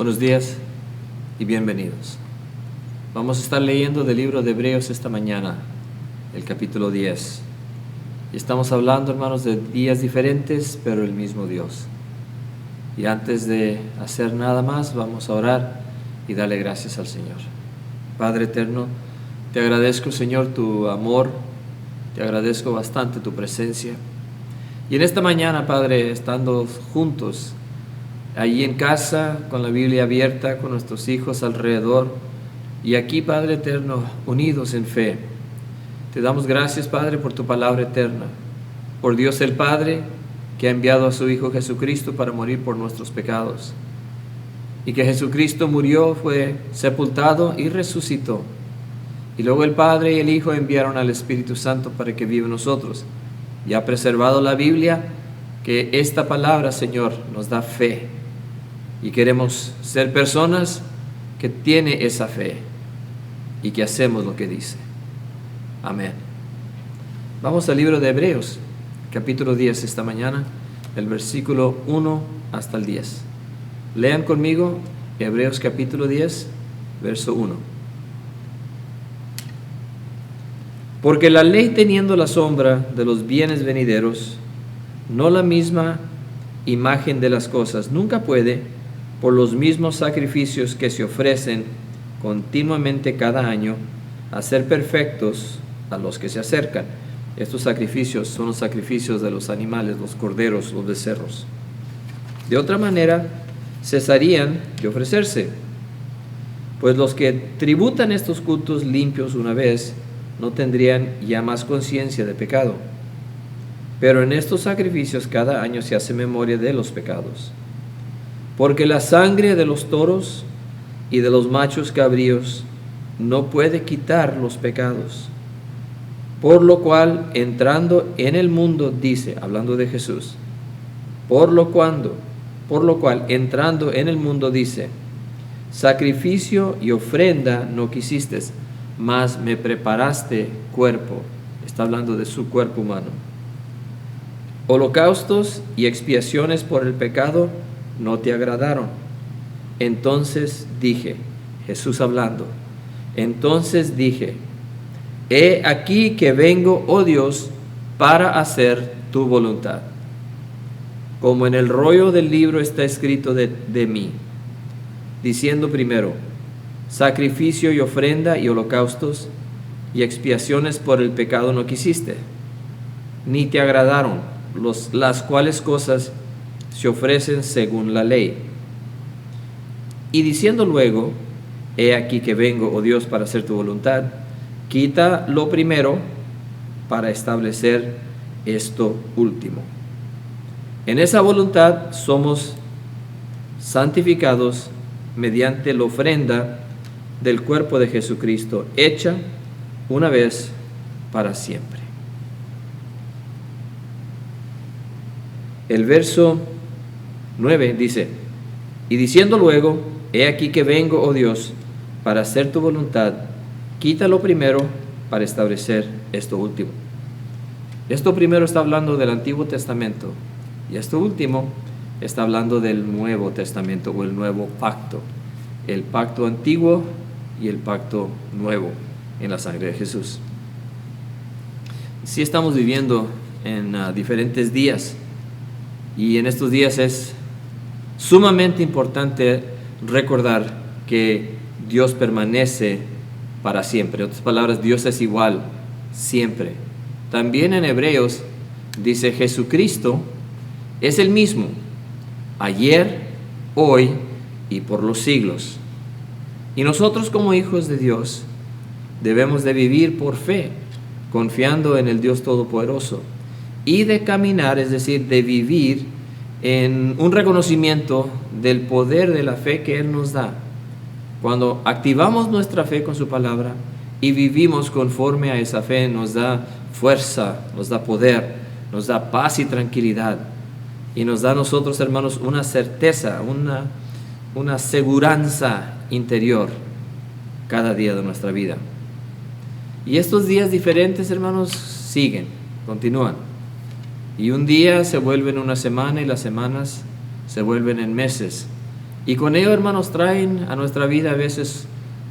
Buenos días y bienvenidos. Vamos a estar leyendo del libro de Hebreos esta mañana, el capítulo 10. Y estamos hablando, hermanos, de días diferentes, pero el mismo Dios. Y antes de hacer nada más, vamos a orar y darle gracias al Señor. Padre eterno, te agradezco, Señor, tu amor, te agradezco bastante tu presencia. Y en esta mañana, Padre, estando juntos, allí en casa, con la Biblia abierta, con nuestros hijos alrededor, y aquí, Padre eterno, unidos en fe, te damos gracias, Padre, por tu palabra eterna, por Dios el Padre, que ha enviado a su Hijo Jesucristo para morir por nuestros pecados, y que Jesucristo murió, fue sepultado y resucitó, y luego el Padre y el Hijo enviaron al Espíritu Santo para que viva en nosotros, y ha preservado la Biblia, que esta palabra, Señor, nos da fe. Y queremos ser personas que tienen esa fe y que hacemos lo que dice. Amén. Vamos al libro de Hebreos, capítulo 10 esta mañana, el versículo 1 hasta el 10. Lean conmigo Hebreos capítulo 10, verso 1. Porque la ley, teniendo la sombra de los bienes venideros, no la misma imagen de las cosas, nunca puede, por los mismos sacrificios que se ofrecen continuamente cada año, hacer perfectos a los que se acercan. Estos sacrificios son los sacrificios de los animales, los corderos, los becerros. De otra manera, cesarían de ofrecerse, pues los que tributan estos cultos limpios una vez no tendrían ya más conciencia de pecado. Pero en estos sacrificios cada año se hace memoria de los pecados. Porque la sangre de los toros y de los machos cabríos no puede quitar los pecados. Por lo cual, entrando en el mundo, dice, hablando de Jesús, por lo cual, entrando en el mundo, dice, sacrificio y ofrenda no quisiste, mas me preparaste cuerpo. Está hablando de su cuerpo humano. Holocaustos y expiaciones por el pecado no te agradaron. Entonces dije, Jesús hablando, entonces dije, he aquí que vengo, oh Dios, para hacer tu voluntad. Como en el rollo del libro está escrito de mí, diciendo primero, sacrificio y ofrenda y holocaustos y expiaciones por el pecado no quisiste, ni te agradaron, las cuales cosas se ofrecen según la ley. Y diciendo luego, he aquí que vengo, oh Dios, para hacer tu voluntad, quita lo primero para establecer esto último. En esa voluntad somos santificados mediante la ofrenda del cuerpo de Jesucristo, hecha una vez para siempre. El verso 9 dice, y diciendo luego, he aquí que vengo, oh Dios, para hacer tu voluntad, quita lo primero para establecer esto último. Esto primero está hablando del Antiguo Testamento y esto último está hablando del Nuevo Testamento o el Nuevo Pacto, el pacto antiguo y el pacto nuevo en la sangre de Jesús. Sí, estamos viviendo en diferentes días y en estos días es sumamente importante recordar que Dios permanece para siempre. En otras palabras, Dios es igual siempre. También en Hebreos dice, Jesucristo es el mismo ayer, hoy y por los siglos. Y nosotros como hijos de Dios debemos de vivir por fe, confiando en el Dios Todopoderoso y de caminar, es decir, de vivir en un reconocimiento del poder de la fe que Él nos da. Cuando activamos nuestra fe con su palabra y vivimos conforme a esa fe, nos da fuerza, nos da poder, nos da paz y tranquilidad. Y nos da a nosotros, hermanos, una certeza, una seguranza interior cada día de nuestra vida. Y estos días diferentes, hermanos, siguen, continúan. Y un día se vuelven una semana y las semanas se vuelven en meses. Y con ello, hermanos, traen a nuestra vida a veces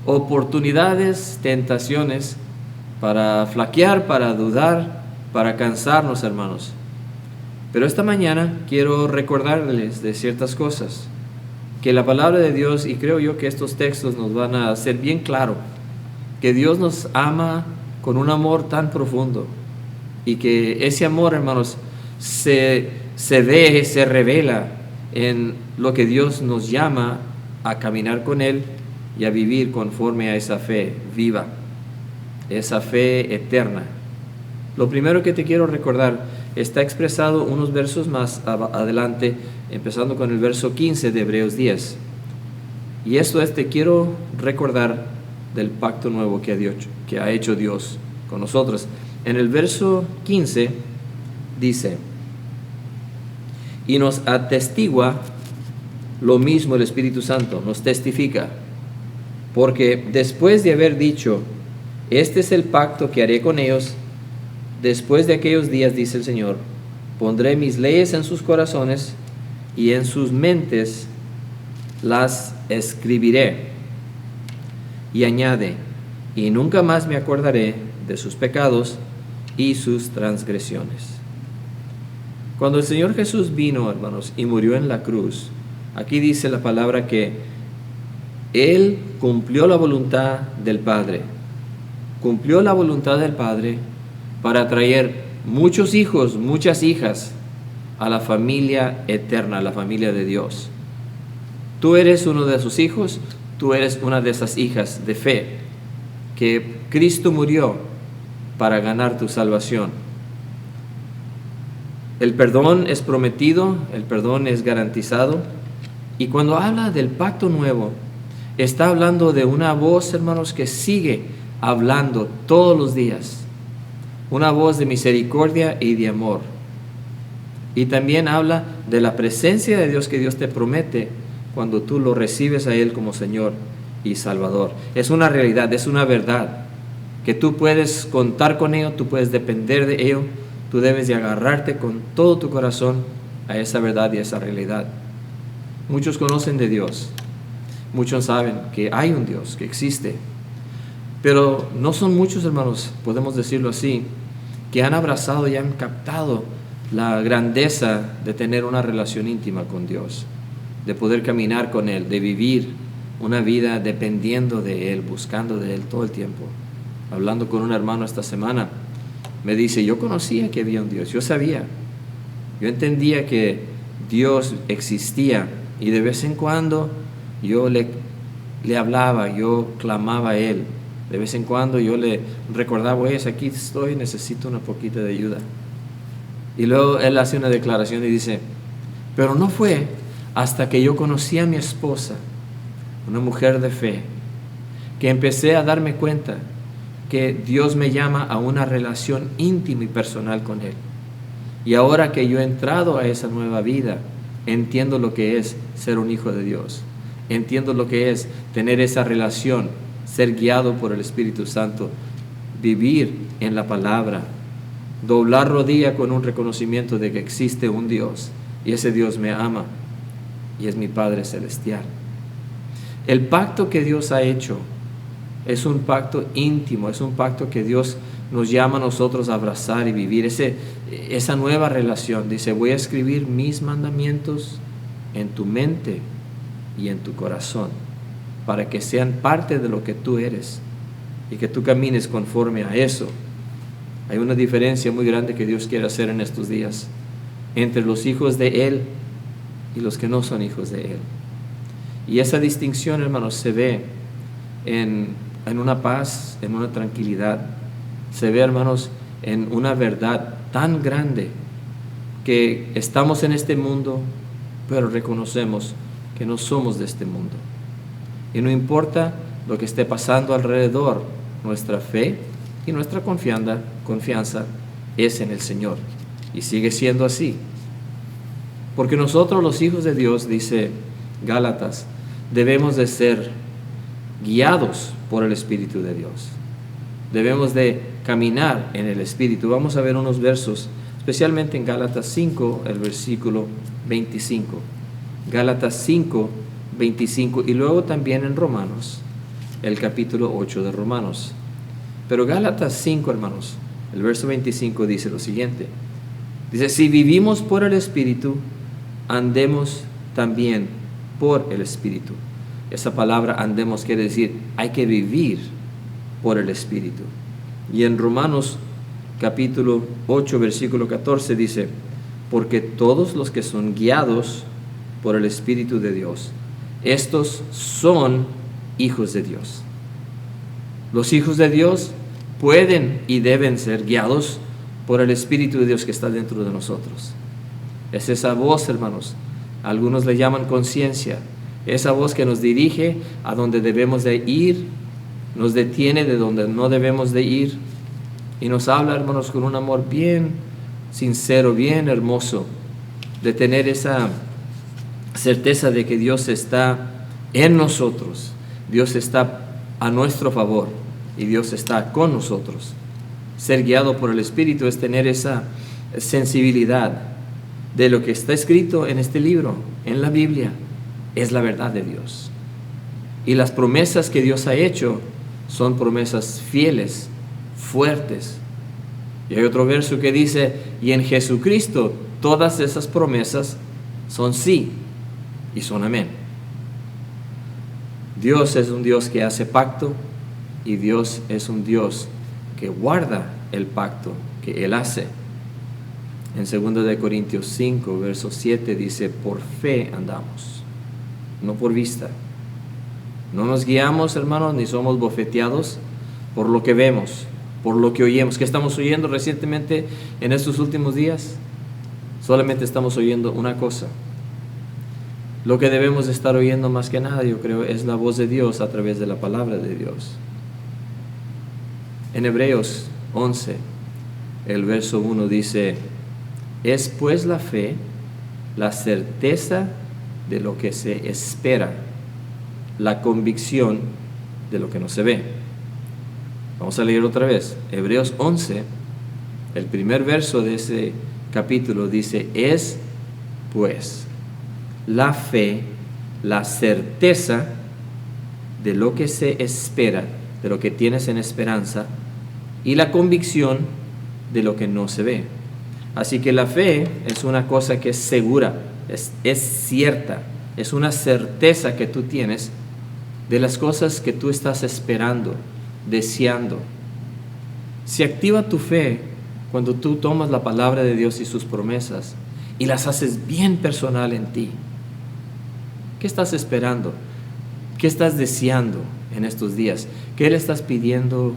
oportunidades, tentaciones para flaquear, para dudar, para cansarnos, hermanos. Pero esta mañana quiero recordarles de ciertas cosas que la palabra de Dios, y creo yo que estos textos nos van a hacer bien claro que Dios nos ama con un amor tan profundo y que ese amor, hermanos, se ve, se revela en lo que Dios nos llama a caminar con Él y a vivir conforme a esa fe viva, esa fe eterna. Lo primero que te quiero recordar está expresado unos versos más adelante, empezando con el verso 15 de Hebreos 10. Y esto es, te quiero recordar del pacto nuevo que ha hecho Dios con nosotros. En el verso 15 dice: y nos atestigua lo mismo el Espíritu Santo, nos testifica, porque después de haber dicho, este es el pacto que haré con ellos, después de aquellos días, dice el Señor, pondré mis leyes en sus corazones y en sus mentes las escribiré. Y añade, y nunca más me acordaré de sus pecados y sus transgresiones. Cuando el Señor Jesús vino, hermanos, y murió en la cruz, aquí dice la palabra que Él cumplió la voluntad del Padre. Cumplió la voluntad del Padre para traer muchos hijos, muchas hijas a la familia eterna, a la familia de Dios. Tú eres uno de sus hijos, tú eres una de esas hijas de fe, que Cristo murió para ganar tu salvación. El perdón es prometido, el perdón es garantizado, y cuando habla del pacto nuevo, está hablando de una voz, hermanos, que sigue hablando todos los días, una voz de misericordia y de amor. Y también habla de la presencia de Dios que Dios te promete cuando tú lo recibes a Él como Señor y Salvador. Es una realidad, es una verdad, que tú puedes contar con ello, tú puedes depender de ello, tú debes de agarrarte con todo tu corazón a esa verdad y a esa realidad. Muchos conocen de Dios, muchos saben que hay un Dios, que existe, pero no son muchos, hermanos, podemos decirlo así, que han abrazado y han captado la grandeza de tener una relación íntima con Dios, de poder caminar con Él, de vivir una vida dependiendo de Él, buscando de Él todo el tiempo. Hablando con un hermano esta semana, me dice, yo conocía que había un Dios, yo sabía, yo entendía que Dios existía y de vez en cuando yo le hablaba, yo clamaba a Él, de vez en cuando yo le recordaba, oye, aquí estoy, necesito una poquita de ayuda. Y luego él hace una declaración y dice, pero no fue hasta que yo conocí a mi esposa, una mujer de fe, que empecé a darme cuenta que Dios me llama a una relación íntima y personal con Él. Y ahora que yo he entrado a esa nueva vida, entiendo lo que es ser un hijo de Dios. Entiendo lo que es tener esa relación, ser guiado por el Espíritu Santo, vivir en la palabra, doblar rodilla con un reconocimiento de que existe un Dios y ese Dios me ama y es mi Padre Celestial. El pacto que Dios ha hecho es un pacto íntimo, es un pacto que Dios nos llama a nosotros a abrazar y vivir esa nueva relación. Dice, voy a escribir mis mandamientos en tu mente y en tu corazón para que sean parte de lo que tú eres y que tú camines conforme a eso. Hay una diferencia muy grande que Dios quiere hacer en estos días entre los hijos de Él y los que no son hijos de Él. Y esa distinción, hermanos, se ve en una paz, en una tranquilidad. Se ve, hermanos, en una verdad tan grande que estamos en este mundo, pero reconocemos que no somos de este mundo. Y no importa lo que esté pasando alrededor, nuestra fe y nuestra confianza es en el Señor. Y sigue siendo así. Porque nosotros los hijos de Dios, dice Gálatas, debemos de ser guiados por el Espíritu de Dios. Debemos de caminar en el Espíritu. Vamos a ver unos versos, especialmente en Gálatas 5, el versículo 25. Gálatas 5, 25 y luego también en Romanos, el capítulo 8 de Romanos. Pero Gálatas 5, hermanos, el verso 25 dice lo siguiente. Dice, si vivimos por el Espíritu, andemos también por el Espíritu. Esa palabra andemos quiere decir, hay que vivir por el Espíritu. Y en Romanos capítulo 8, versículo 14 dice, porque todos los que son guiados por el Espíritu de Dios, estos son hijos de Dios. Los hijos de Dios pueden y deben ser guiados por el Espíritu de Dios que está dentro de nosotros. Es esa voz, hermanos, algunos le llaman conciencia, esa voz que nos dirige a donde debemos de ir, nos detiene de donde no debemos de ir y nos habla, hermanos, con un amor bien sincero, bien hermoso, de tener esa certeza de que Dios está en nosotros, Dios está a nuestro favor y Dios está con nosotros. Ser guiado por el Espíritu es tener esa sensibilidad de lo que está escrito en este libro, en la Biblia, es la verdad de Dios. Y las promesas que Dios ha hecho son promesas fieles, fuertes. Y hay otro verso que dice, y en Jesucristo todas esas promesas son sí y son amén. Dios es un Dios que hace pacto y Dios es un Dios que guarda el pacto que Él hace. En 2 de Corintios 5, verso 7 dice, por fe andamos, no por vista. No nos guiamos, hermanos, ni somos bofeteados por lo que vemos, por lo que oímos. ¿Qué estamos oyendo recientemente en estos últimos días? Solamente estamos oyendo una cosa. Lo que debemos estar oyendo más que nada, yo creo, es la voz de Dios a través de la palabra de Dios. En Hebreos 11, el verso 1 dice, es pues la fe, la certeza de lo que se espera, la convicción de lo que no se ve. Vamos a leer otra vez. Hebreos 11, el primer verso de ese capítulo dice, es pues la fe, la certeza de lo que se espera, de lo que tienes en esperanza, y la convicción de lo que no se ve. Así que la fe es una cosa que es segura, es cierta, es una certeza que tú tienes de las cosas que tú estás esperando, deseando. Se activa tu fe cuando tú tomas la palabra de Dios y sus promesas y las haces bien personal en ti. ¿Qué estás esperando? ¿Qué estás deseando en estos días? ¿Qué le estás pidiendo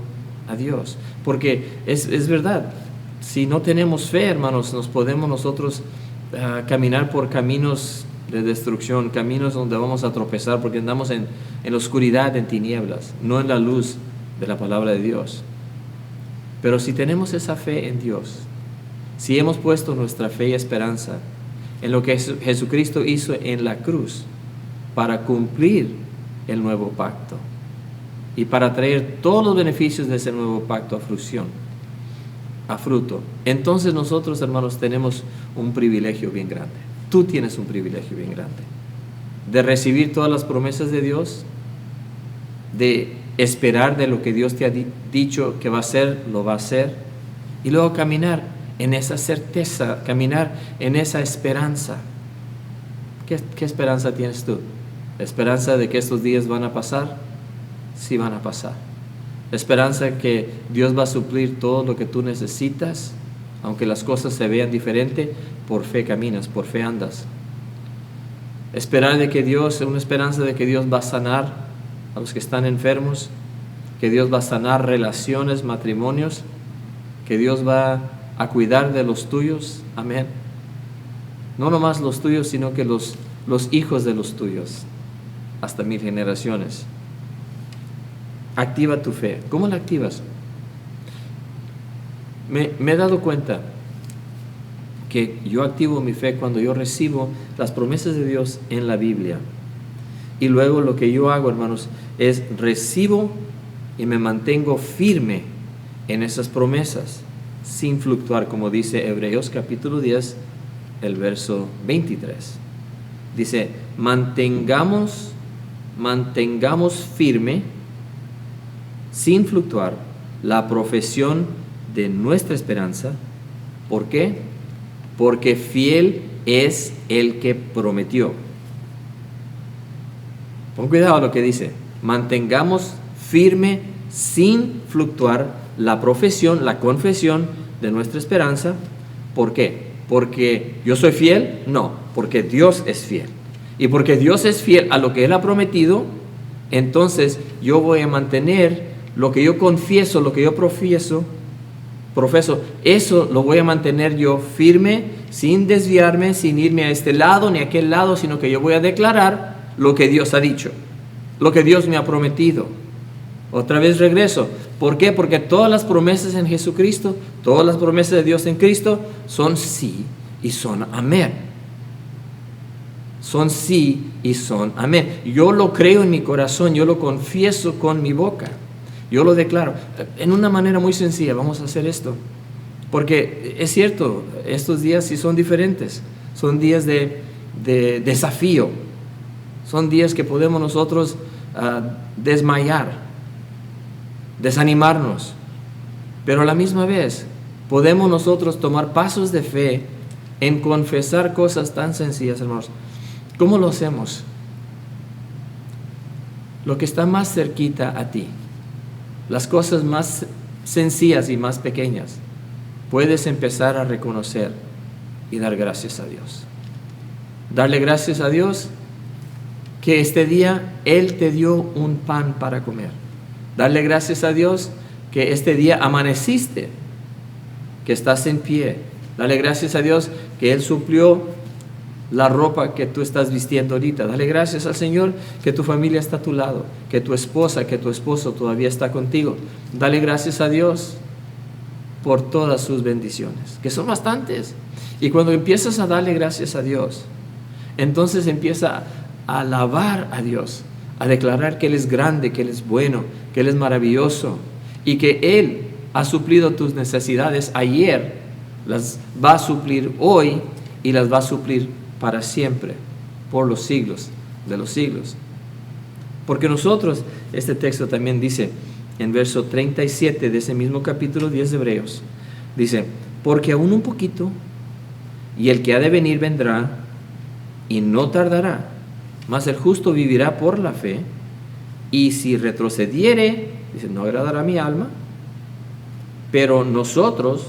a Dios? Porque es verdad, si no tenemos fe, hermanos, nos podemos nosotros caminar por caminos de destrucción, caminos donde vamos a tropezar porque andamos en la oscuridad, en tinieblas, no en la luz de la palabra de Dios. Pero si tenemos esa fe en Dios, si hemos puesto nuestra fe y esperanza en lo que Jesucristo hizo en la cruz para cumplir el nuevo pacto y para traer todos los beneficios de ese nuevo pacto a fruto, entonces nosotros, hermanos, tenemos un privilegio bien grande. Tú tienes un privilegio bien grande de recibir todas las promesas de Dios, de esperar de lo que Dios te ha dicho que va a hacer, lo va a hacer, y luego caminar en esa certeza, caminar en esa esperanza. ¿Qué esperanza tienes tú? ¿Esperanza de que estos días van a pasar? Sí van a pasar. ¿Esperanza que Dios va a suplir todo lo que tú necesitas? Aunque las cosas se vean diferente, por fe caminas, por fe andas. Esperar de que Dios, una esperanza de que Dios va a sanar a los que están enfermos, que Dios va a sanar relaciones, matrimonios, que Dios va a cuidar de los tuyos. Amén. No nomás los tuyos, sino que los hijos de los tuyos, hasta 1000 generaciones. Activa tu fe. ¿Cómo la activas? Me he dado cuenta que yo activo mi fe cuando yo recibo las promesas de Dios en la Biblia. Y luego lo que yo hago, hermanos, es recibo y me mantengo firme en esas promesas, sin fluctuar, como dice Hebreos capítulo 10, el verso 23. Dice, mantengamos firme, sin fluctuar, la profesión de nuestra esperanza. ¿Por qué? Porque fiel es el que prometió. Pon cuidado a lo que dice. Mantengamos firme, sin fluctuar, la profesión, la confesión de nuestra esperanza. ¿Por qué? ¿Porque yo soy fiel? No, porque Dios es fiel. Y porque Dios es fiel a lo que Él ha prometido, entonces yo voy a mantener lo que yo confieso, lo que yo profeso, eso lo voy a mantener yo firme, sin desviarme, sin irme a este lado ni a aquel lado, sino que yo voy a declarar lo que Dios ha dicho, lo que Dios me ha prometido. Otra vez regreso. ¿Por qué? Porque todas las promesas en Jesucristo, todas las promesas de Dios en Cristo son sí y son amén. Son sí y son amén. Yo lo creo en mi corazón, yo lo confieso con mi boca. Yo lo declaro. En una manera muy sencilla vamos a hacer esto. Porque es cierto, estos días sí son diferentes. Son días de desafío. Son días que podemos nosotros desmayar, desanimarnos. Pero a la misma vez podemos nosotros tomar pasos de fe en confesar cosas tan sencillas, hermanos. ¿Cómo lo hacemos? Lo que está más cerquita a ti, las cosas más sencillas y más pequeñas, puedes empezar a reconocer y dar gracias a Dios. Darle gracias a Dios que este día Él te dio un pan para comer. Darle gracias a Dios que este día amaneciste, que estás en pie. Dale gracias a Dios que Él suplió la ropa que tú estás vistiendo ahorita. Dale gracias al Señor que tu familia está a tu lado, que tu esposa, que tu esposo todavía está contigo. Dale gracias a Dios por todas sus bendiciones, que son bastantes. Y cuando empiezas a darle gracias a Dios, entonces empieza a alabar a Dios, a declarar que Él es grande, que Él es bueno, que Él es maravilloso y que Él ha suplido tus necesidades ayer, las va a suplir hoy y las va a suplir para siempre, por los siglos de los siglos. Porque nosotros, este texto también dice en verso 37 de ese mismo capítulo 10 de Hebreos, dice, porque aún un poquito y el que ha de venir vendrá y no tardará, mas el justo vivirá por la fe, y si retrocediere, dice, no agradará a mi alma. Pero nosotros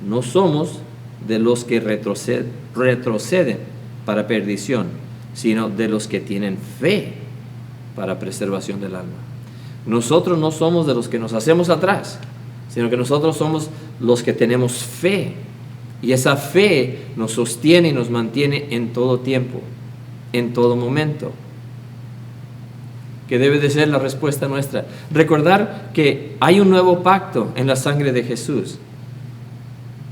no somos de los que retroceden para perdición, sino de los que tienen fe para preservación del alma. Nosotros no somos de los que nos hacemos atrás, sino que nosotros somos los que tenemos fe. Y esa fe nos sostiene y nos mantiene en todo tiempo, en todo momento. Que debe de ser la respuesta nuestra. Recordar que hay un nuevo pacto en la sangre de Jesús.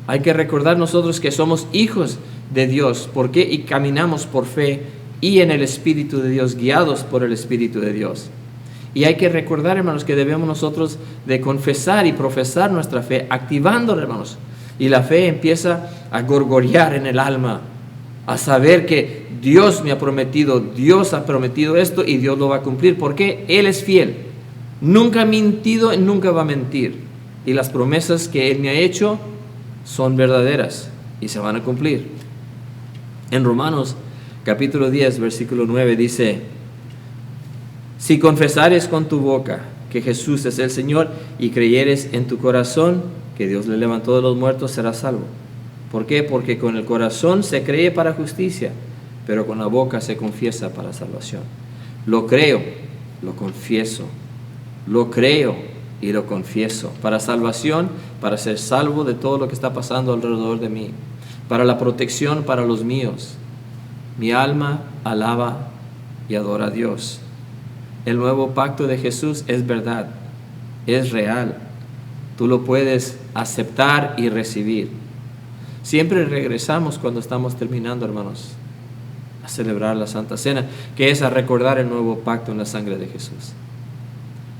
Hay que recordar nosotros que somos hijos de Dios. ¿Por qué? Y caminamos por fe y en el Espíritu de Dios, guiados por el Espíritu de Dios. Y hay que recordar, hermanos, que debemos nosotros de confesar y profesar nuestra fe, activándola, hermanos. Y la fe empieza a gorgorear en el alma, a saber que Dios me ha prometido, Dios ha prometido esto y Dios lo va a cumplir. Porque Él es fiel. Nunca ha mentido y nunca va a mentir. Y las promesas que Él me ha hecho son verdaderas y se van a cumplir. En Romanos capítulo 10, versículo 9 dice, si confesares con tu boca que Jesús es el Señor y creyeres en tu corazón que Dios le levantó de los muertos, serás salvo. ¿Por qué? Porque con el corazón se cree para justicia, pero con la boca se confiesa para salvación. Lo creo, lo confieso. Lo creo y lo confieso. Para salvación, para ser salvo de todo lo que está pasando alrededor de mí. Para la protección para los míos. Mi alma alaba y adora a Dios. El nuevo pacto de Jesús es verdad, es real. Tú lo puedes aceptar y recibir. Siempre regresamos cuando estamos terminando, hermanos, a celebrar la Santa Cena, que es a recordar el nuevo pacto en la sangre de Jesús.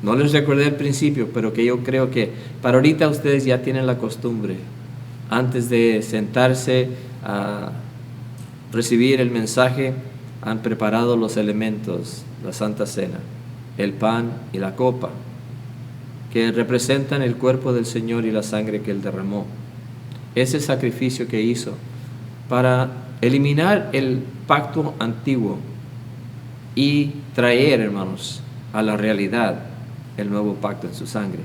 No les recordé al principio, pero que yo creo que para ahorita ustedes ya tienen la costumbre, antes de sentarse a recibir el mensaje, han preparado los elementos, la Santa Cena, el pan y la copa, que representan el cuerpo del Señor y la sangre que Él derramó. Ese sacrificio que hizo para eliminar el pacto antiguo y traer, hermanos, a la realidad el nuevo pacto en su sangre.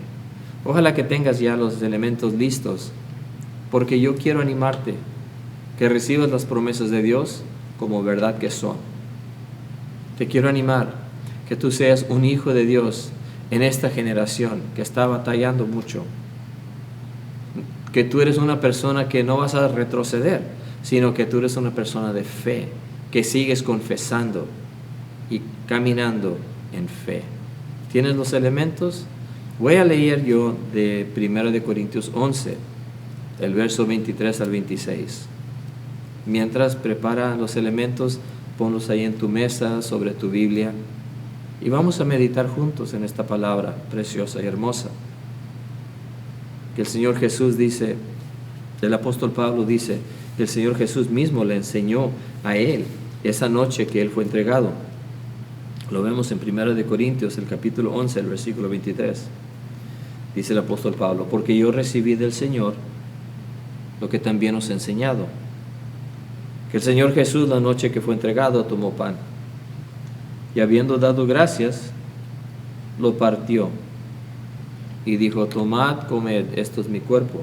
Ojalá que tengas ya los elementos listos, porque yo quiero animarte que recibas las promesas de Dios como verdad que son. Te quiero animar que tú seas un hijo de Dios en esta generación que está batallando mucho, que tú eres una persona que no vas a retroceder, sino que tú eres una persona de fe, que sigues confesando y caminando en fe. ¿Tienes los elementos? Voy a leer yo de 1 de Corintios 11, el verso 23 al 26. Mientras prepara los elementos, ponlos ahí en tu mesa, sobre tu Biblia, y vamos a meditar juntos en esta palabra preciosa y hermosa. Que el Señor Jesús dice, el apóstol Pablo dice, que el Señor Jesús mismo le enseñó a él esa noche que él fue entregado. Lo vemos en 1 de Corintios, el capítulo 11, el versículo 23. Dice el apóstol Pablo, porque yo recibí del Señor lo que también os he enseñado. Que el Señor Jesús, la noche que fue entregado, tomó pan, y habiendo dado gracias, lo partió y dijo, tomad, comed, esto es mi cuerpo,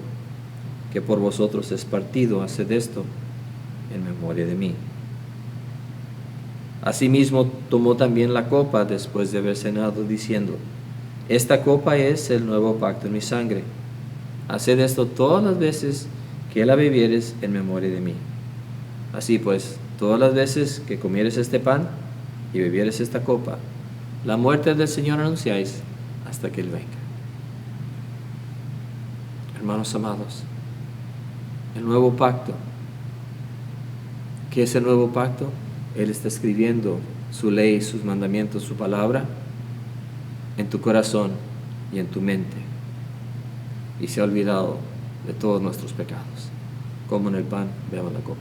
que por vosotros es partido, haced esto en memoria de mí. Asimismo tomó también la copa después de haber cenado, diciendo, esta copa es el nuevo pacto en mi sangre. Haced esto todas las veces que la bebieres en memoria de mí. Así pues, todas las veces que comieres este pan y bebieres esta copa, la muerte del Señor anunciáis hasta que Él venga. Hermanos amados, el nuevo pacto. ¿Qué es el nuevo pacto? Él está escribiendo su ley, sus mandamientos, su palabra en tu corazón y en tu mente, y se ha olvidado de todos nuestros pecados. Coman el pan, beban la copa.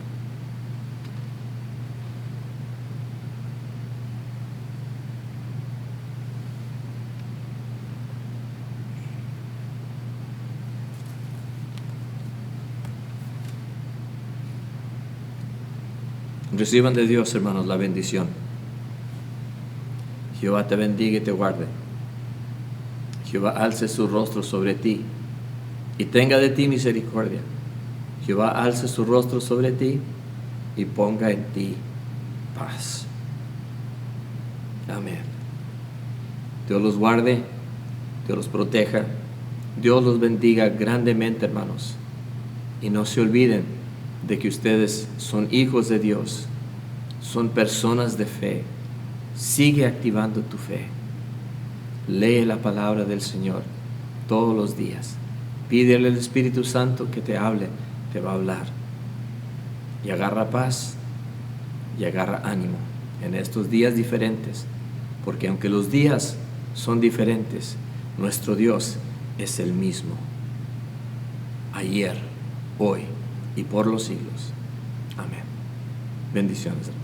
Reciban de Dios, hermanos, la bendición. Jehová te bendiga y te guarde. Jehová alce su rostro sobre ti y tenga de ti misericordia. Jehová alce su rostro sobre ti y ponga en ti paz. Amén. Dios los guarde, Dios los proteja, Dios los bendiga grandemente, hermanos. Y no se olviden de que ustedes son hijos de Dios, son personas de fe. Sigue activando tu fe. Lee la palabra del Señor todos los días. Pídele al Espíritu Santo que te hable, te va a hablar. Y agarra paz y agarra ánimo en estos días diferentes, porque aunque los días son diferentes, nuestro Dios es el mismo. Ayer, hoy y por los siglos. Amén. Bendiciones.